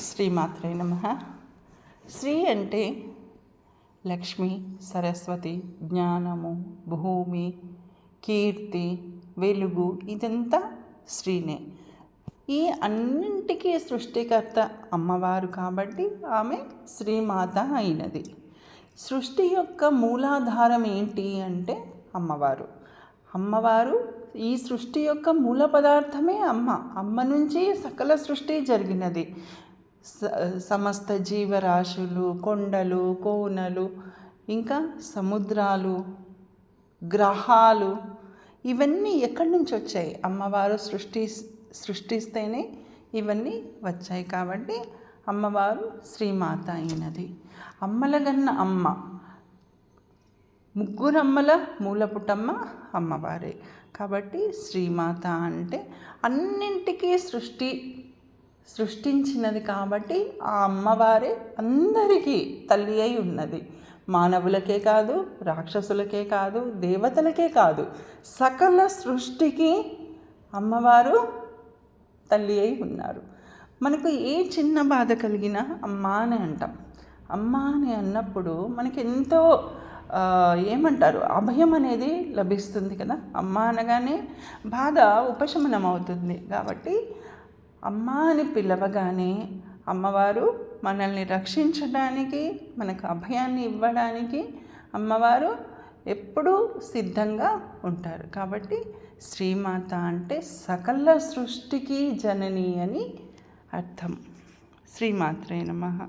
శ్రీమాత్రే నమః. శ్రీ అంటే లక్ష్మి, సరస్వతి, జ్ఞానము, భూమి, కీర్తి, వెలుగు, ఇదంతా శ్రీనే. ఈ అన్నింటికీ సృష్టికర్త అమ్మవారు కాబట్టి ఆమె శ్రీమాత అయినది. సృష్టి యొక్క మూలాధారం ఏంటి అంటే అమ్మవారు. ఈ సృష్టి యొక్క మూల పదార్థమే అమ్మ నుంచి సకల సృష్టి జరిగినది. సమస్త జీవరాశులు, కొండలు, కోనలు, ఇంకా సముద్రాలు, గ్రహాలు, ఇవన్నీ ఎక్కడి నుంచి వచ్చాయి? అమ్మవారు సృష్టిస్తేనే ఇవన్నీ వచ్చాయి. కాబట్టి అమ్మవారు శ్రీమాత అయినది. అమ్మలగన్న అమ్మ, ముగ్గురమ్మల మూలపుటమ్మ అమ్మవారే. కాబట్టి శ్రీమాత అంటే అన్నింటికీ సృష్టించినది కాబట్టి ఆ అమ్మవారే అందరికీ తల్లి అయి ఉన్నది. మానవులకే కాదు, రాక్షసులకే కాదు, దేవతలకే కాదు, సకల సృష్టికి అమ్మవారు తల్లి అయి ఉన్నారు. మనకు ఏ చిన్న బాధ కలిగినా అమ్మ అని అంటాం. అమ్మ అని అన్నప్పుడు మనకి ఎంతో ఏమంటారు, అభయం అనేది లభిస్తుంది కదా. అమ్మ అనగానే బాధ ఉపశమనం అవుతుంది. కాబట్టి అమ్మ అని పిలవగానే అమ్మవారు మనల్ని రక్షించడానికి, మనకు అభయాన్ని ఇవ్వడానికి అమ్మవారు ఎప్పుడూ సిద్ధంగా ఉంటారు. కాబట్టి శ్రీమాత అంటే సకల సృష్టికి జనని అని అర్థం. శ్రీమాత్రే నమః.